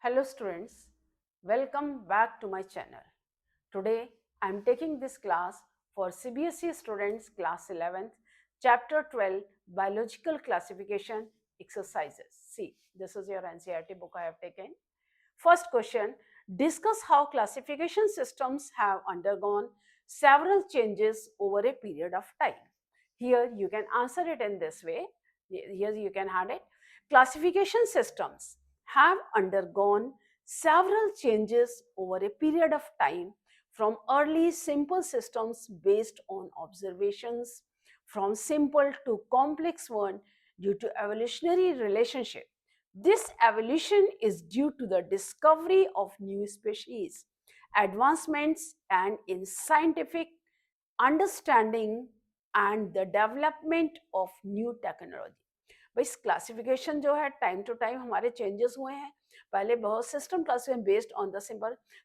Hello students, welcome back to my channel. Today I am taking this class for CBSE students class 11th, chapter 12 biological classification exercises. See, this is your NCERT book I have taken. First question, discuss how classification systems have undergone several changes over a period of time. Here you can answer it in this way. Here you can add it. Classification systems have undergone several changes over a period of time, from early simple systems based on observations, from simple to complex one due to evolutionary relationship. This evolution is due to the discovery of new species, advancements and in scientific understanding and the development of new technology. भाई classification जो है time to time हमारे changes हुए हैं. पहले बहुत system classification based on the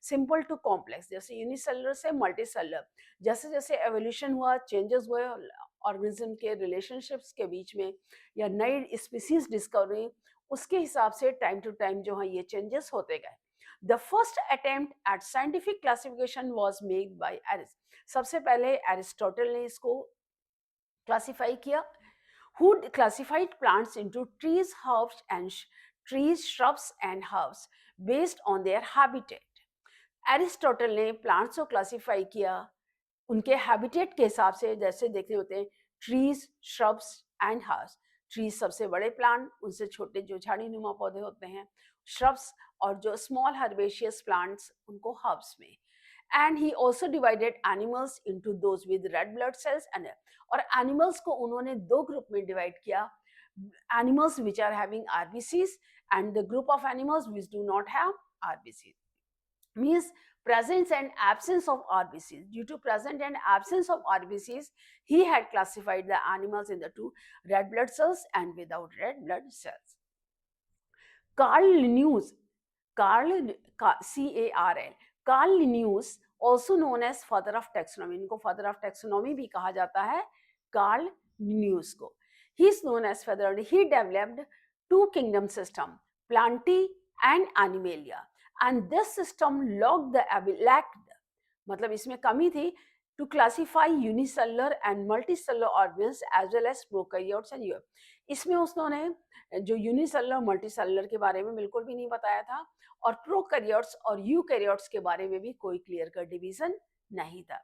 simple to complex, जैसे unicellular से मल्टीसेलुलर. जैसे जैसे एवोल्यूशन हुआ, चेंजेस हुए ऑर्गेनिज्म के रिलेशनशिप्स के बीच में या नई स्पीसीज डिस्कवरी, उसके हिसाब से टाइम टू टाइम जो है ये चेंजेस होते गए. The first attempt at scientific classification was made by Aris. सबसे पहले एरिस्टोटल ने इसको क्लासिफाई किया. Who classified plants into trees, herbs, and trees, shrubs, and herbs based on their habitat. Aristotle ने प्लांट्स को क्लासिफाई किया उनके हैबिटेट के हिसाब से. जैसे देखते होते हैं trees, shrubs and herbs. Trees सबसे बड़े प्लांट, उनसे छोटे जो झाड़ी नुमा पौधे होते हैं श्रब्स, और जो स्मॉल हर्बेशियस प्लांट्स उनको हर्ब्स में. And he also divided animals into those with red blood cells and, और एनिमल्स को उन्होंने दो ग्रुप में डिवाइड किया. Animals which are having RBCs and the group of animals which do not have RBCs. Means presence and absence of RBCs. Due to present and absence of RBCs, he had classified the animals in the two, red blood cells and without red blood cells. Carl Linnaeus, C-A-R-L, Carl Linnaeus, also known as father of taxonomy. इनको father of taxonomy भी कहा जाता है, Carl Linnaeus को. He is known as father. He developed two kingdom system, Plantae and Animalia. And this system lacked, मतलब इसमें कमी थी, to classify unicellular and multicellular organisms as well as prokaryotes and eukaryotes. इसमें उसने जो unicellular multicellular के बारे में बिल्कुल भी नहीं बताया था, और प्रोकैरियोट्स और यूकैरियोट्स के बारे में भी कोई क्लियर कट डिवीजन नहीं था.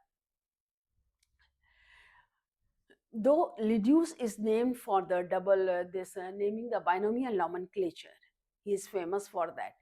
Though Linnaeus is named for the naming the binomial nomenclature, he is famous for that.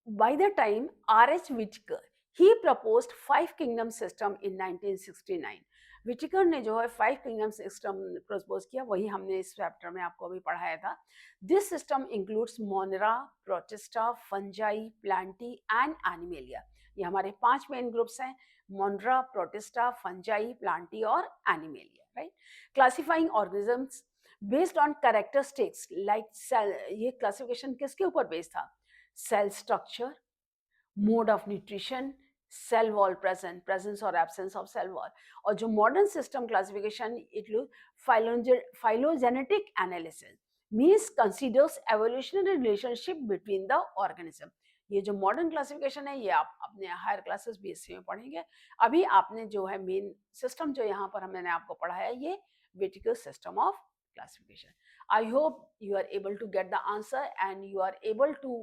By the time R.H. Whitaker, he proposed five kingdom system in 1969. विटिकर ने जो है फाइव किंगडम सिस्टम प्रपोज किया, वही हमने इस chapter में आपको अभी पढ़ाया था. This system includes Monera, Protista, Fungi, Plantae and Animalia. ये हमारे 5 मेन ग्रुप्स हैं, मोनेरा, प्रोटिस्टा, फंजाई, प्लांटी और Animalia. Right. Classifying organisms based on characteristics like cell. ये क्लासिफिकेशन किसके ऊपर बेस्ड था? Cell structure, mode of nutrition, cell wall presence और absence of cell wall. और जो modern system classification include phylogenetic analysis, means considers evolutionary relationship between the organism. ये जो modern classification है ये आप अपने हायर क्लासेस बीएससी में पढ़ेंगे. अभी आपने जो है मेन सिस्टम जो यहाँ पर मैंने आपको पढ़ाया, ये Whittaker system of classification. I hope you are able to get the answer and you are able to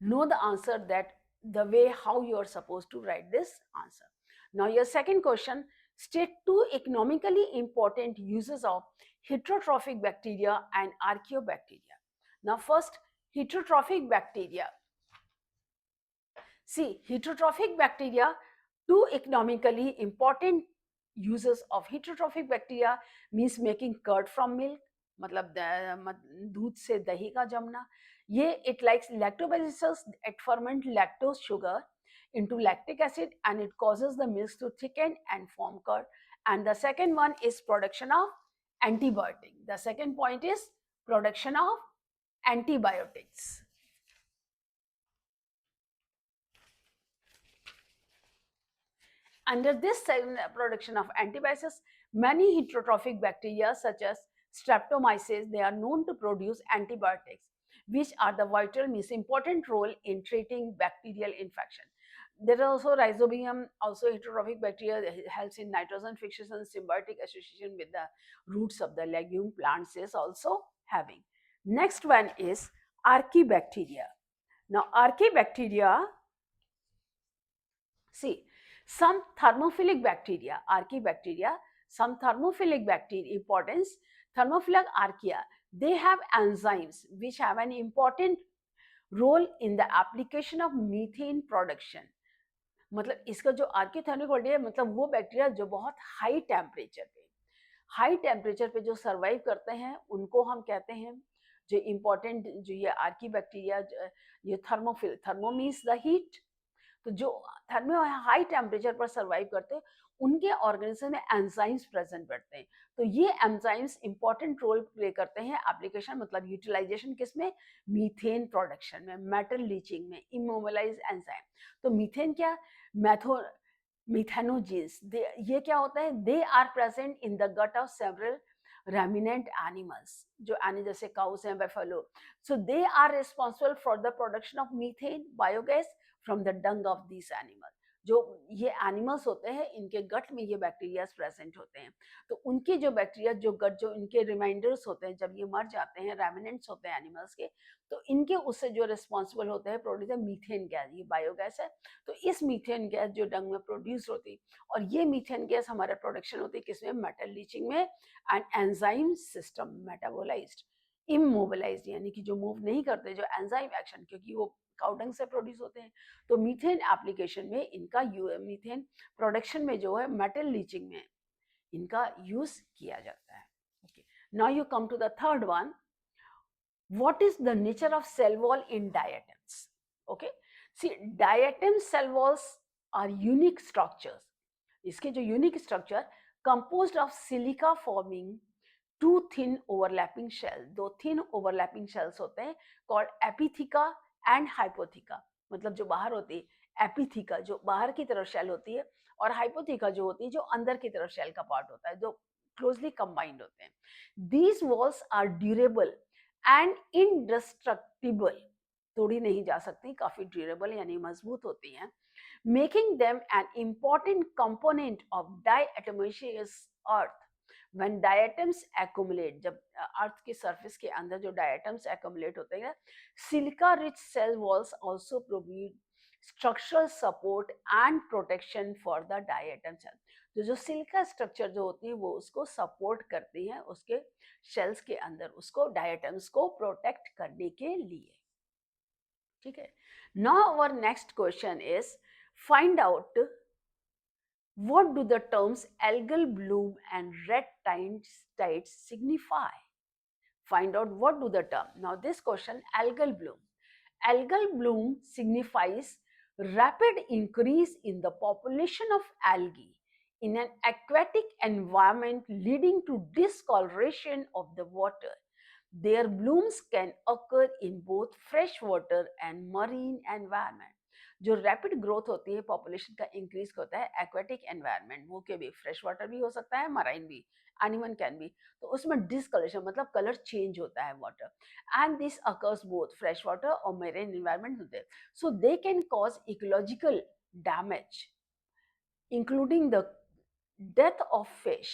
know the answer that the way how you are supposed to write this answer. Now your second question, state two economically important uses of heterotrophic bacteria and archaeobacteria. Now first, heterotrophic bacteria. See, heterotrophic bacteria, two economically important uses of heterotrophic bacteria means making curd from milk, मतलब दूध से दही का जमना. ये it likes lactobacillus, it ferment lactose sugar into lactic acid and it causes the milk to thicken and form curd. And the second one is production of antibiotic. The second point is production of antibiotics. Under this production of antibiotics, many heterotrophic bacteria such as Streptomyces, they are known to produce antibiotics. which are the vital means important role in treating bacterial infection. There are also rhizobium, also heterotrophic bacteria helps in nitrogen fixation, symbiotic association with the roots of the legume plants is also having. Next one is archaebacteria. Now archaebacteria, see, some thermophilic bacteria, archaebacteria, some thermophilic bacteria, importance, thermophilic archaea, they have enzymes which have an important role in the application of methane production. मतलब इसका जो आर्कियोथर्मिक body है, मतलब वो bacteria जो बहुत high temperature पे जो सर्वाइव करते हैं उनको हम कहते हैं जो इम्पोर्टेंट जो ये आर्की बैक्टीरिया, ये थर्मोफिल, थर्मो मीन्स द हीट, तो जो थर्मो हाई टेम्परेचर पर सर्वाइव करते हैं उनके ऑर्गेनिज्म में एंजाइम्स प्रेजेंट करते हैं। तो ये एंजाइम्स इंपॉर्टेंट रोल प्ले करते हैं एप्लीकेशन, मतलब यूटिलाइजेशन किसमें, मीथेन प्रोडक्शन में, मेटल लीचिंग में, इमोबिलाइज एंजाइम। तो मीथेन क्या, मिथेनोजेंस, ये क्या होता है, they are present in the gut of several ruminant animals, जो जैसे काउस हैं, buffalo, so they are responsible for the production of methane biogas from the dung of these animals. जो ये एनिमल्स होते हैं इनके गट में ये बैक्टीरिया प्रेजेंट होते हैं, तो उनके जो बैक्टीरिया जो गट जो इनके रिमाइंडर्स होते हैं जब ये मर जाते हैं, रेमिनेंट्स होते हैं एनिमल्स के, तो इनके उससे जो रिस्पॉन्सिबल होते हैं प्रोड्यूस मीथेन गैस, ये बायोगैस है। तो इस मीथेन गैस जो डंग में प्रोड्यूस होती है, और ये मीथेन गैस हमारा प्रोडक्शन होती है किसमें, मेटल लीचिंग में, and enzyme system metabolized, immobilized यानी कि जो मूव नहीं करते, जो एंजाइम एक्शन, क्योंकि वो काउडंग से प्रोड्यूस होते हैं, तो मीथेन एप्लीकेशन में इनका मीथेन प्रोडक्शन में जो है मेटल लीचिंग में इनका यूज किया जाता है। Okay, now you come to the third one, what is the nature of cell wall in diatoms? Okay, see, diatom cell walls are unique structures. इसके जो unique structure composed of silica forming two thin overlapping shell, दो thin overlapping shells होते हैं called एपिथिका and हाइपोथिका, मतलब जो बाहर होती है एपिथिका जो बाहर की तरफ शेल होती है, और हाइपोथिका जो होती है जो अंदर की तरफ शेल का पार्ट होता है, जो क्लोजली कंबाइंड होते हैं। These walls are durable and indestructible, तोड़ी नहीं जा सकती, काफी ड्यूरेबल यानी मजबूत होती हैं, making them an important component of diatomaceous earth. When diatoms accumulate, जब अर्थ के सरफेस के अंदर जो डायटम्स accumulate होते हैं, silica rich cell walls also provide structural support and protection for the diatom cell. तो जो सिलिका स्ट्रक्चर जो होती है वो उसको सपोर्ट करती है उसके शेल्स के अंदर, उसको डायटम्स को प्रोटेक्ट करने के लिए। ठीक है, now our next question is find out what do the terms algal bloom and red tides signify. Find out what do the term. Now this question, algal bloom. Algal bloom signifies rapid increase in the population of algae in an aquatic environment leading to discoloration of the water. Their blooms can occur in both freshwater and marine environment. जो rapid growth होती है population का increase होता है aquatic environment, वो के भी fresh water भी हो सकता है, मराइन भी, एनिमल कैन भी, तो उसमें डिसकलरेशन मतलब कलर चेंज होता है water, and this occurs both fresh water और मरीन एनवायरनमेंट होते हैं, so they can cause ecological damage including the death of fish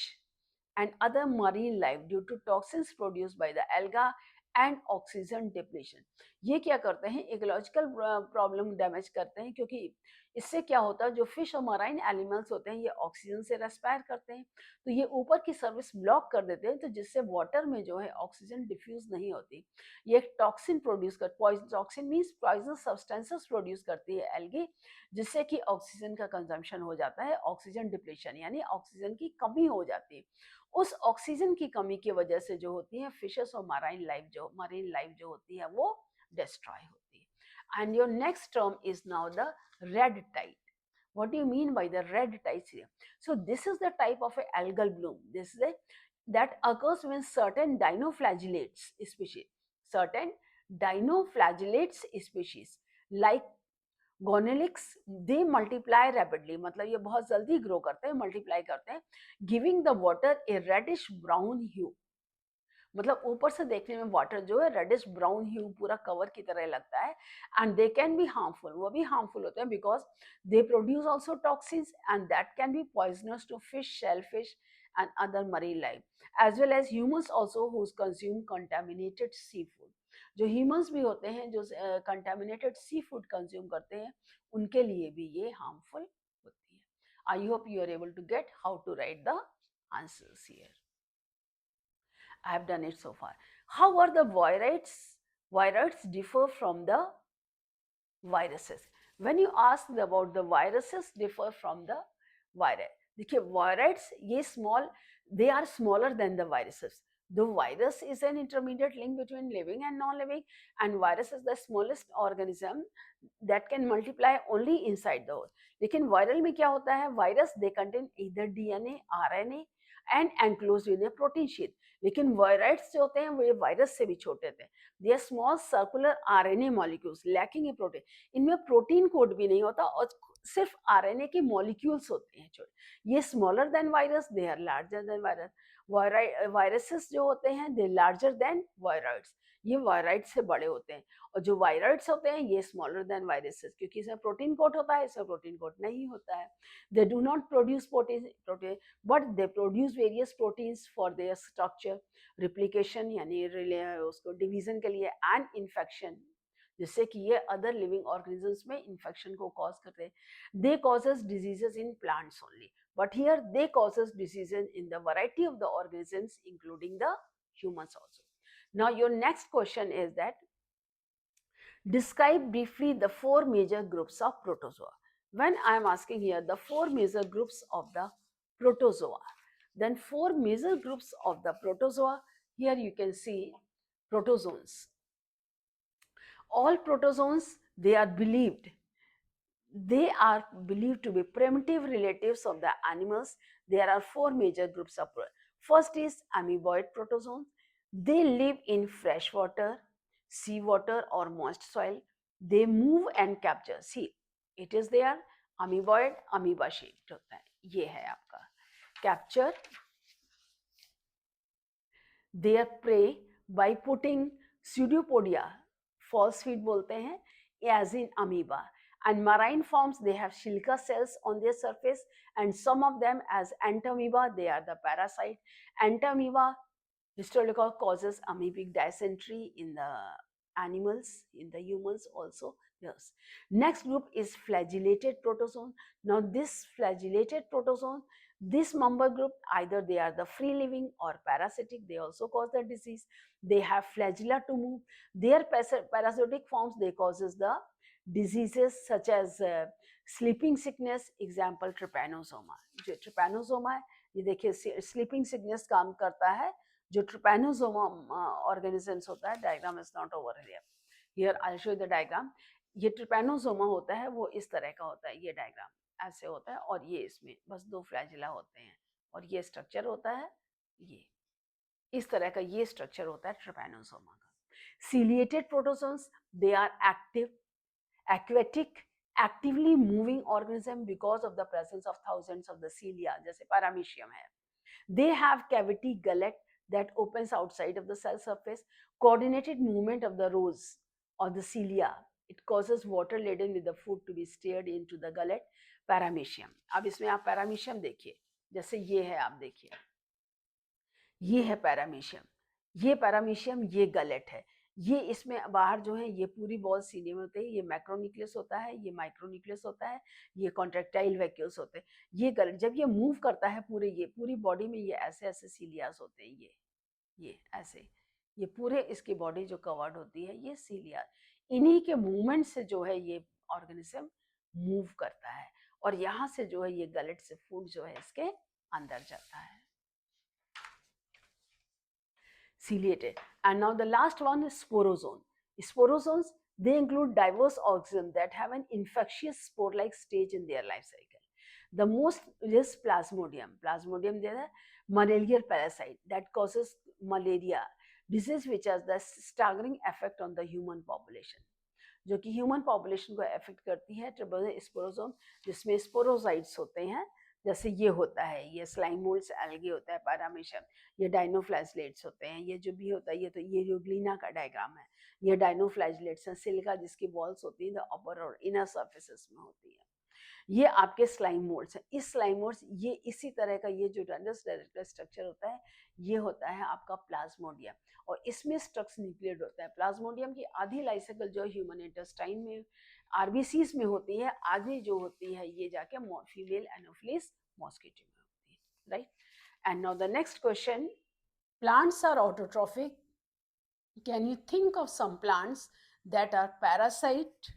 and other marine life due to toxins produced by the alga and oxygen depletion. ये क्या करते हैं, ecological problem damage करते हैं, क्योंकि इससे क्या होता है जो फिश और मराइन एनिमल्स होते हैं ये ऑक्सीजन से रेस्पायर करते हैं, तो ये ऊपर की सर्विस ब्लॉक कर देते हैं, तो जिससे वाटर में जो है ऑक्सीजन डिफ्यूज नहीं होती, ये एक टॉक्सिन प्रोड्यूस कर, poison, toxin means poison substances produce करती है एल्गी, जिससे कि ऑक्सीजन का कंजम्पशन हो जाता है, ऑक्सीजन डिप्लीशन यानी ऑक्सीजन की कमी हो जाती है। उस ऑक्सीजन की कमी की वजह से जो होती है फिशेस और मरीन लाइफ जो होती है वो डिस्ट्रॉय होती है। And your next term is now the red tide. What do you mean by the red tides here? So this is the type of a algal bloom. This is that occurs when certain dinoflagellates species like Gonyaulax they multiply rapidly, मतलब ये बहुत जल्दी grow करते हैं, multiply करते हैं, giving the water a reddish brown hue, मतलब ऊपर से देखने में वाटर जो है रेडिश ब्राउन ह्यू पूरा कवर की तरह लगता है, and they can be harmful, वो भी हार्मफुल होते हैं because they produce also toxins and that can be poisonous to fish, shellfish and other marine life as well as humans also whose consume contaminated seafood. जो humans भी होते हैं जो contaminated sea food consume करते हैं उनके लिए भी ये हार्मफुल होती है। I hope you are able to get how to write the answers here. I have done it so far. How are the viroids? Viroids differ from the viruses. When you ask about the viruses differ from the virus, देखिए viroids ये small, they are smaller than the viruses. The virus is an intermediate link between living and non-living, and virus is the smallest organism that can multiply only inside the host. लेकिन viral में क्या होता है? Virus they contain either DNA, RNA and enclosed in a protein sheath. लेकिन viroids जो होते हैं वो ये वायरस से भी छोटे होते हैं। They are small circular RNA molecules lacking a protein. इनमें प्रोटीन कोड भी नहीं होता और सिर्फ आरएनए के मॉलिक्यूल्स होते हैं छोटे। ये smaller than virus, they are larger than virus. Viruses जो होते हैं दे लार्जर देन वायराइड्स, ये वायराइड से बड़े होते हैं। और जो वायराइड्स होते हैं ये स्मॉलर देन वायरसेस, क्योंकि इसमें प्रोटीन कोड होता है, इसमें प्रोटीन कोड नहीं होता है। They do not produce protein but they produce various proteins for their structure, replication यानी उसको डिवीजन के लिए, एंड इन्फेक्शन, जिससे कि ये अदर लिविंग ऑर्गेनिजम्स में इन्फेक्शन को कॉज करते हैं। They causes diseases in plants only, but here they causes diseases in the variety of the organisms including the humans also. Now your next question is that describe briefly the four major groups of protozoa. When I am asking here the four major groups of the protozoa, then four major groups of the protozoa, here you can see protozoans. All protozoans, they are believed to be primitive relatives of the animals. There are four major groups of first is amoeboid protozoans. They live in fresh water, seawater or moist soil. They move and capture. See, it is there amoeboid, amoeba shaped होता है, ये है आपका capture their prey by putting pseudopodia, false feet बोलते हैं, as in amoeba. And marine forms, they have silica cells on their surface, and some of them as entamoeba, they are the parasite. Entamoeba historically causes amoebic dysentery in the animals, in the humans also. Yes. Next group is flagellated protozoan. Now this flagellated protozoan, this member group, either they are the free living or parasitic, they also cause the disease. They have flagella to move. Their parasitic forms, they causes the diseases such as sleeping sickness, example trypanosoma. जो trypanosoma है, ये देखिए sleeping sickness काम करता है, जो trypanosoma organisms होता है, diagram is not over here. Here I'll show you the diagram. ये trypanosoma होता है, वो इस तरह का होता है, ये diagram ऐसे होता है, और ये इसमें बस दो फ्लैजिला होते हैं, और ये स्ट्रक्चर होता है, ये इस तरह का ये स्ट्रक्चर होता है trypanosoma का. Ciliated protozoans, they are active, aquatic, actively moving organism because of the presence of thousands of the cilia, जैसे paramecium है. They have cavity gullet that opens outside of the cell surface, coordinated movement of the rows or the cilia. It causes water laden with the food to be steered into the gullet. Paramecium. अब इसमें आप paramecium देखिए, जैसे ये है, आप देखिए, ये है paramecium, ये paramecium, ये गलेट है, ये इसमें बाहर जो है ये पूरी बॉल सीने में होते हैं, ये मैक्रोन्यूक्लियस होता है, ये माइक्रोन्यूक्लियस होता है, ये कॉन्ट्रेक्टाइल वैक्यूल्स होते हैं, ये गलेट जब ये मूव करता है पूरे, ये पूरी बॉडी में ये ऐसे ऐसे सीलियास होते हैं, ये ऐसे, ये पूरे इसकी बॉडी जो कवर्ड होती है ये सीलिया, इन्हीं के मूवमेंट से जो है ये ऑर्गेनिज्म मूव करता है, और यहाँ से जो है ये गलेट से फूड जो है इसके अंदर जाता है. Ciliated. And now the last one is sporozoan. Sporozoans, they include diverse organisms that have an infectious spore-like stage in their life cycle. The most is Plasmodium. Plasmodium, there are malarial parasite that causes malaria, disease which has the staggering effect on the human population. जो कि human population को affect करती है, स्पोरोजोम, जिसमें sporozoites होते हैं, जैसे ये होता है, ये स्लाइम मोल्ड्स एल्गी होता है, पैरामीशियम, ये डाइनोफ्लैजलेट्स होते हैं, ये जो भी होता है, ये तो ये जो ग्लीना का डायग्राम है, ये डाइनोफ्लैजलेट्स हैं, सिलिका जिसकी बॉल्स होती हैं द अपर और इनर सर्फेसेस में होती है। ये आपके स्लाइम मोल्ड्स हैं। इस स्लाइम मोल्ड्स, ये इसी तरह का ये जो रनर्स डायरेक्टर स्ट्रक्चर होता है, ये होता है आपका प्लाज्मोडियम, और इसमें स्ट्रक्स न्यूक्लियड होता है। प्लाज्मोडियम की आधी लाइफ साइकिल जो ह्यूमन इंटेस्टाइन में आरबीसीज में होती है, आधी जो होती है ये जाके फीमेल एनोफिलिस मॉस्किटो में होती है, right. And now the next question, plants are autotrophic, can you think of some plants that are parasite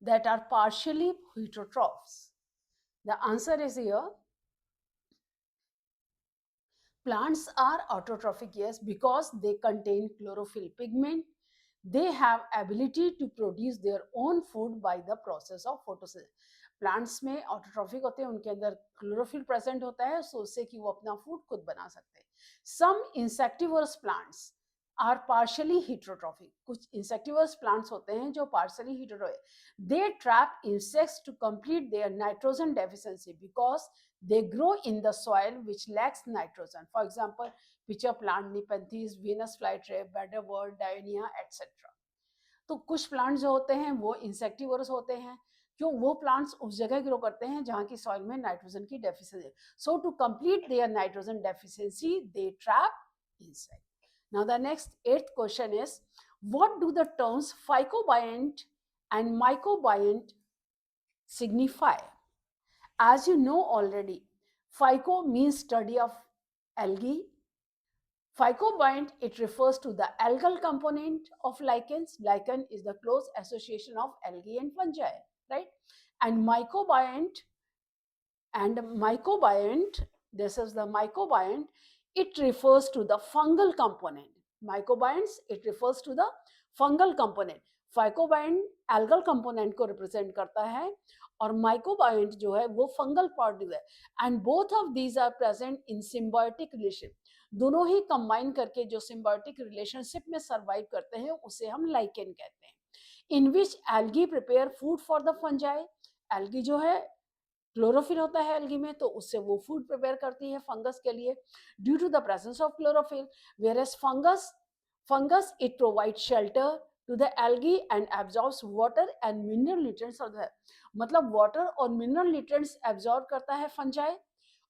that are partially heterotrophs? The answer is here. Plants are autotrophic, yes, because they contain chlorophyll pigment. They have ability to produce their own food by the process of photosynthesis. Plants में autotrophic होते हैं, उनके अंदर chlorophyll present होता है, सो उससे कि वो अपना फूड खुद बना सकते हैं। Some insectivores plants are partially heterotrophic. कुछ इंसेक्टिवर्स प्लांट्स होते हैं जो partially heterotrophic. They trap insects to complete their nitrogen deficiency because they grow in the soil which lacks nitrogen. For example, pitcher plant, Nepenthes, Venus flytrap, Butterworth, Dionia, etc. तो कुछ plants जो होते हैं वो insectivores होते हैं, क्यों? वो प्लांट्स उस जगह ग्रो करते हैं जहाँ की सॉइल में नाइट्रोजन की deficiency. So to complete their nitrogen deficiency they trap insect. Now the next 8th question is, what do the terms phycobiont and mycobiont signify? As you know already, phyco means study of algae. Phycobiont, it refers to the algal component of lichens. Lichen is the close association of algae and fungi, right? And mycobiont, this is the mycobiont, it refers to the fungal component. Mycobionts, it refers to the fungal component. Phycobiont algal component को represent करता है और mycobiont जो है वो fungal part है, and both of these are present in symbiotic relation. दोनों ही कंबाइन करके जो सिम्बायोटिक रिलेशनशिप में सर्वाइव करते हैं उसे हम लाइकेन कहते हैं। In which algae prepare food for the fungi. Algae जो है, क्लोरोफिल होता है एल्गी में, तो उससे वो फूड प्रिपेयर करती है फंगस के लिए due to the presence of chlorophyll. Whereas fungus it provide shelter to the algae and absorbs water and mineral nutrients of the, मतलब water और mineral nutrients absorb करता है fungi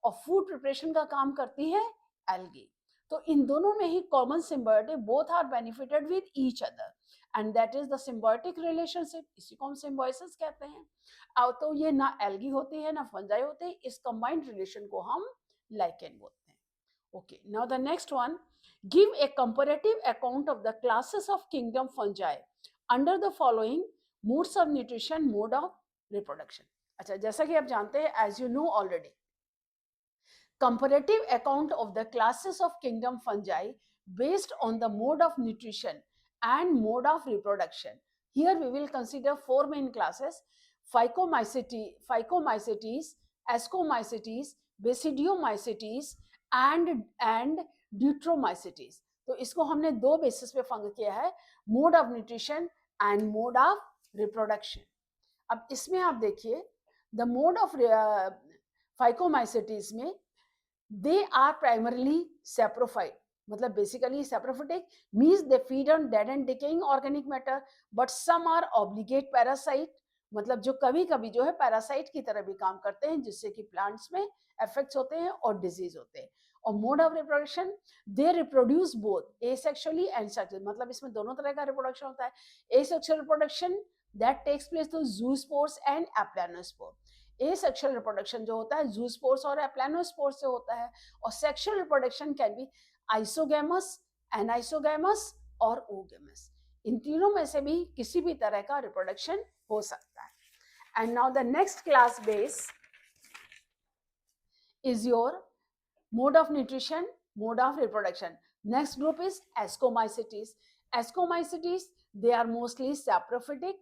और food preparation का काम करती है algae। तो इन दोनों में ही common symbiotic, both are benefited with each other and that is the symbiotic relationship, इसी को हम symbiosis कहते हैं। अब तो ये ना algae होती है ना fungi होते हैं, इस combined relation को हम lichen बोलते हैं। Okay, now the next one, give a comparative account of the classes of kingdom fungi under the following modes of nutrition, mode of reproduction. अच्छा, जैसा कि आप जानते हैं, as you know already, comparative account of the classes of kingdom fungi based on the mode of nutrition and mode of reproduction. Here we will consider 4 main classes: Phycomycetes, Ascomycetes, Basidiomycetes and Deuteromycetes. तो इसको हमने दो basis पे फंग किया है, mode of nutrition and mode of reproduction. अब इसमें आप देखिए, द मोड ऑफ फाइकोमाइसेटीज में दे आर प्राइमरली सैप्रोफाइट, मतलब basically saprophytic means they feed on dead and decaying organic matter, but some are obligate parasite, मतलब जो कभी कभी जो है पैरासाइट की तरह भी काम करते हैं जिससे कि प्लांट्स में इफेक्ट्स होते हैं और डिजीज होते हैं। और mode of reproduction, they reproduce both asexually and sexually, मतलब इसमें दोनों तरह का रिप्रोडक्शन होता है। Asexual reproduction that takes place through zoospores and aplanospore. Asexual reproduction जो होता है जूस्पोर्स और एप्लानोस्पोर्स से होता है, और sexual reproduction can be isogamous, anisogamous और ओगैमस। इन तीनों में से भी किसी भी तरह का रिप्रोडक्शन हो सकता है। And now the next class base is your mode of nutrition, mode of reproduction. Next group is Ascomycetes. Ascomycetes, they are mostly saprophytic,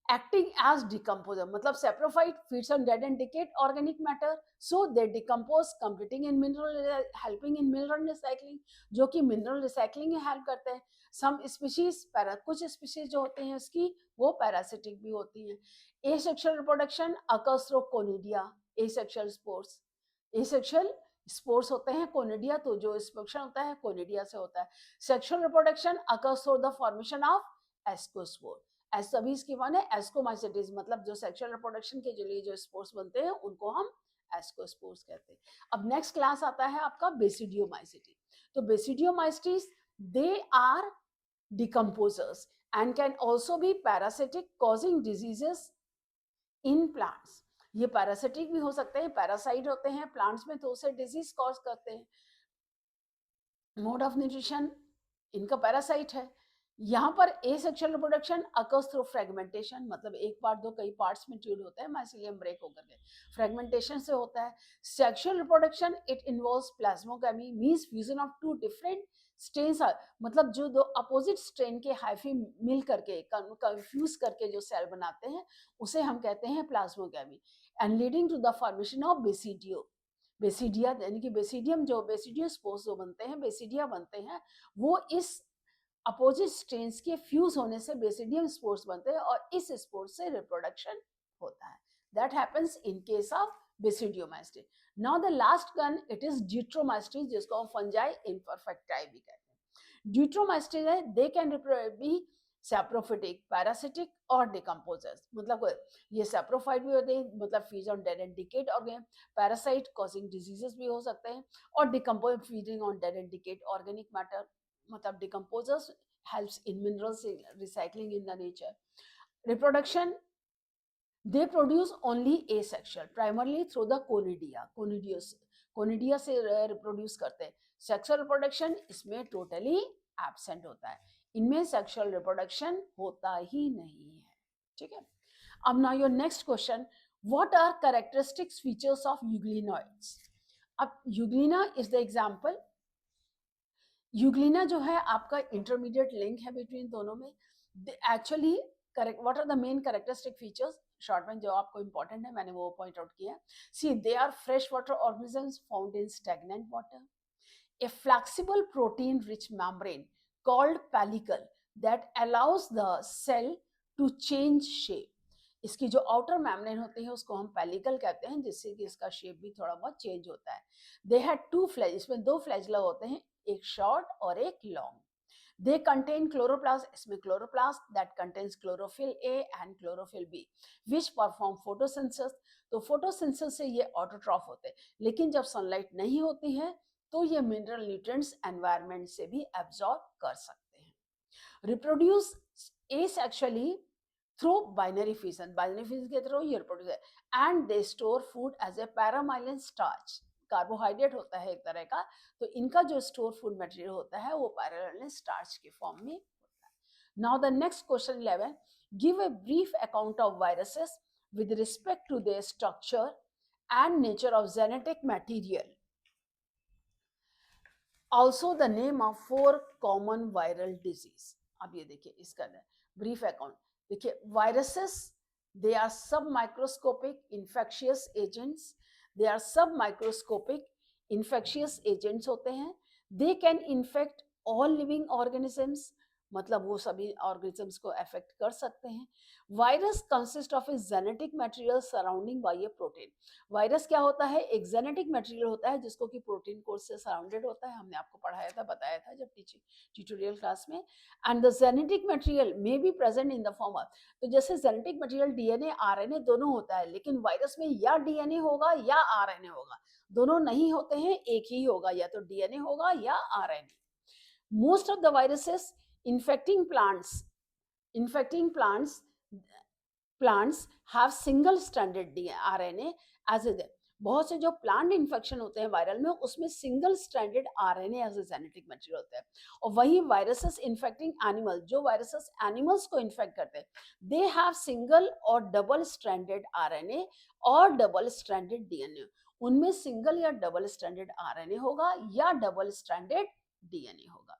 acting as decomposer, मतलब saprophyte feeds on dead and decayed organic matter, so they decompose, completing in mineral, helping in mineral recycling, जो कि mineral recycling में help करते हैं। Some species, कुछ species जो होते हैं इसकी वो parasitic भी होती हैं। Asexual reproduction occurs through conidia, asexual spores, asexual spores होते हैं कोनिडिया, तो जो स्पोर्शन होता है कोनिडिया से होता है। Sexual reproduction occurs through the formation of ascospore, सभी इसकी वन है एस्कोमाइसिटीज, मतलब जो सेक्सुअल रिप्रोडक्शन के लिए जो स्पोर्स बनते हैं उनको हम एस्कोस्पोर्स कहते हैं। अब नेक्स्ट क्लास आता है आपका बेसिडियोमाइसिटी। तो basidiomycetes they are decomposers and can also be parasitic causing diseases in plants। ये पैरासिटिक भी हो सकते हैं, पैरासाइट होते हैं प्लांट्स में, तो उसे डिजीज कॉज करते हैं। मोड ऑफ न्यूट्रिशन इनका पैरासाइट है। यहाँ पर asexual reproduction occurs through fragmentation, मतलब एक पार्ट दो कई पार्ट्स में ट्यूड होता है, माइसिलियम ब्रेक होकर के फ्रेगमेंटेशन से होता है। Sexual reproduction it involves plasmogamy, means fusion of two different strains, मतलब जो दो अपोजिट स्ट्रेन के हाइफी मिल करके कंफ्यूज करके जो सेल बनाते हैं उसे हम कहते हैं plasmogamy, and leading to the formation of basidio, basidia, यानी कि बेसिडियम, जो बेसिडियो स्पोर्स जो बनते हैं, बेसिडिया बनते हैं, वो इस अपोजिट स्ट्रेन्स के फ्यूज होने से बेसिडियम स्पोर्स बनते हैं और इस स्पोर्स से रिप्रोडक्शन होता है। That happens in case of basidiomycetes. Now the last one it is deuteromycetes, जिसको हम फंजाई इम्परफेक्टाई भी कहते हैं। ड्यूट्रोमाइसिटी है, they can be saprophytic, parasitic और डिकम्पोजर्स, मतलब ये सैप्रोफाइट भी होते हैं, मतलब feed on dead and decayed organ, parasite causing diseases भी हो सकते हैं, और decompose feeding on dead and decayed organic matter, मतलब decomposers helps in minerals recycling in the nature. Reproduction, they produce only asexual, primarily through the conidia, conidia से reproduce करते हैं। Sexual reproduction इसमें टोटली एब्सेंट होता है, इनमें sexual reproduction होता ही नहीं है। ठीक है, अब now your next question, what are characteristics features of euglenoids. अब euglena is the example. Euglena जो है आपका इंटरमीडिएट लिंक है बिटवीन दोनों में। Actually correct, what are the main characteristic features, short में जो आपको इंपॉर्टेंट है मैंने वो पॉइंट आउट किया। See, they are fresh water organisms found in stagnant water, a flexible protein rich membrane called pellicle that allows the cell to change shape। इसकी जो outer membrane होती है उसको हम पेलिकल कहते हैं, जिससे कि इसका शेप भी थोड़ा बहुत चेंज होता है। दे हैड टू फ्लैज, इसमें दो फ्लैजला होते हैं, एक शॉर्ट और एक लॉन्ग। दे कंटेन क्लोरोप्लास्ट, इसमें chloroplast that contains chlorophyll a and chlorophyll b which perform photosynthesis. तो फोटोसिंथेसिस से ये ऑटोट्रॉफ होते हैं, लेकिन जब सनलाइट नहीं होती है तो ये मिनरल न्यूट्रिएंट्स एनवायरनमेंट से भी एब्जॉर्ब कर सकते हैं। Reproduce asexually through binary fission, binary fission के थ्रू ये रिप्रोड्यूस है, and they store food as a paramylon starch, carbohydrate होता है एक तरह का, तो इनका जो स्टोर फूड मटेरियल होता है वो पैरामाइलिन स्टार्च के फॉर्म में होता है। Now the next question 11, give a brief account of viruses with respect to their structure and nature of genetic material. Also the name of 4 common viral disease। अब ये देखिए इसका ब्रीफ अकाउंट, देखिए viruses they are submicroscopic infectious agents, they are submicroscopic infectious agents होते हैं। They can infect all living organisms, मतलब वो सभी ऑर्गेनिजम्स को अफेक्ट कर सकते हैं। Virus consist of a genetic material surrounding by a protein. Virus क्या होता है, एक जेनेटिक मटेरियल होता है जिसको कि प्रोटीन कोड से सराउंडेड होता है, हमने आपको पढ़ाया था, बताया था जब ट्यूटोरियल क्लास में। And the genetic material may be present in the form of, तो जैसे जेनेटिक मटेरियल डीएनए आरएनए दोनों होता है, लेकिन वायरस में या डीएनए होगा या आरएनए होगा, दोनों नहीं होते हैं, एक ही होगा, या तो डीएनए होगा या RNA. Most of the viruses infecting plants have single stranded RNA as a, बहुत से जो प्लांट इन्फेक्शन होते हैं वायरल में उसमें single stranded RNA as a genetic material होता है। और वही वायरसेस इन्फेक्टिंग एनिमल, जो वायरसेस एनिमल्स को इन्फेक्ट करते हैं, दे हैव सिंगल और डबल स्ट्रैंडेड आरएनए और डबल स्ट्रैंडेड डीएनए। उनमें सिंगल या डबल स्ट्रैंडेड आरएनए होगा या डबल स्ट्रैंडेड डीएनए होगा।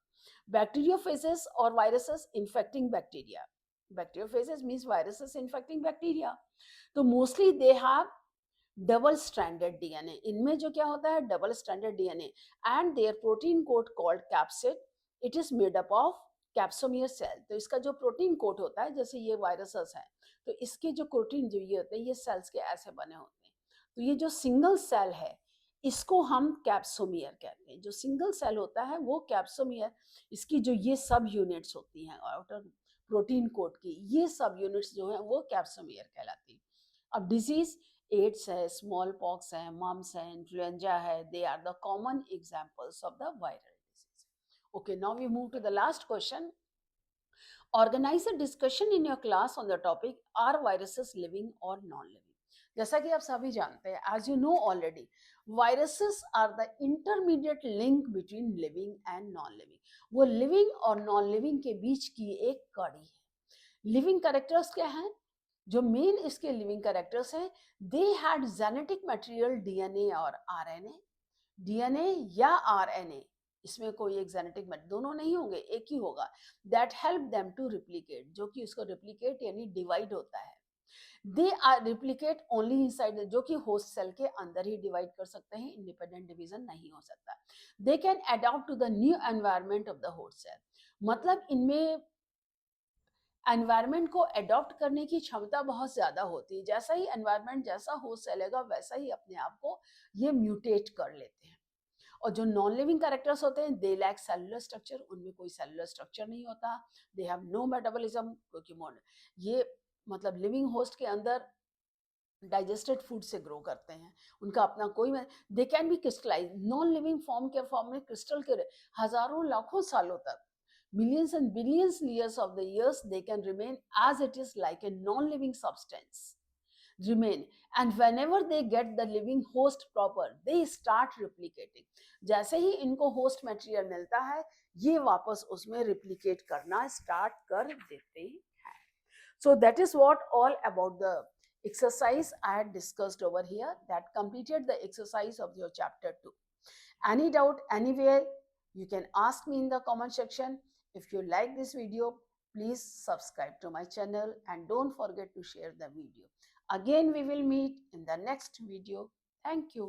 Bacteriophages or viruses infecting bacteria. Bacteriophages means viruses infecting bacteria. तो mostly they have double stranded DNA. इनमें जो क्या होता है, double stranded DNA and their protein coat called capsid. It is made up of capsomere cell. तो इसका जो protein coat होता है, जैसे ये वायरसेस है तो इसके जो प्रोटीन जो ये होते हैं ये सेल्स के ऐसे बने होते हैं। तो ये जो सिंगल सेल है इसको हम कैप्सोमियर कहते हैं। जो सिंगल सेल होता है वो कैप्सोमियर, इसकी जो ये सब यूनिट्स होती हैं आउटर प्रोटीन कोट की, ये सब यूनिट्स जो हैं वो कैप्सोमियर कहलाती हैं। अब डिजीज एड्स है, स्मॉल पॉक्स है, मम्स है, इन्फ्लुएंजा है, they are the common examples of the viral disease. Okay, now we move to the last question. Organize a discussion in your class on the topic, are viruses living or non-living? जैसा कि आप सभी जानते हैं, as you know already, viruses are the intermediate link between living and non-living. वो living और non-living के बीच की एक कड़ी है. Living characters क्या हैं? जो मेन इसके लिविंग कैरेक्टर्स हैं, they had genetic material DNA और आरएनए. डीएनए या आरएनए, इसमें कोई एक जेनेटिक दोनों नहीं होंगे, एक ही होगा. That help them to replicate, जो कि उसको रिप्लिकेट यानी डिवाइड होता है. They are replicate only inside, जो कि होस्ट सेल के अंदर ही डिवाइड कर सकते हैं, इंडिपेंडेंट डिवीजन नहीं हो सकता. They can adopt to the new environment of the host cell, मतलब इनमें एनवायरमेंट को अडॉप्ट करने की क्षमता बहुत ज्यादा होती है. जैसा ही एनवायरमेंट, जैसा होस्ट चलेगा, वैसा ही अपने आप को ये म्यूटेट कर लेते हैं. और जो नॉन लिविंग कैरेक्टर्स होते हैं, दे लैक सेलुलर स्ट्रक्चर, उनमें कोई सेलुलर स्ट्रक्चर नहीं होता. दे हैव नो मेटाबॉलिज्म, क्योंकि ये मतलब लिविंग होस्ट के अंदर डाइजेस्टेड फूड से ग्रो करते हैं, उनका अपना कोई. दे can B crystallise, non living form के फॉर्म में क्रिस्टल के हजारों लाखों सालों तक, millions and billions years of the years, they can remain as it is, like a non-living substance remain. And whenever they get the living host proper, they start replicating. जैसे ही इनको host material मिलता है, ये वापस उसमें replicate करना start कर देते हैं. So that is what all about the exercise I had discussed over here. That completed the exercise of your chapter 2. Any doubt anywhere, you can ask me in the comment section. If you like this video, please subscribe to my channel and don't forget to share the video. Again, we will meet in the next video. Thank you.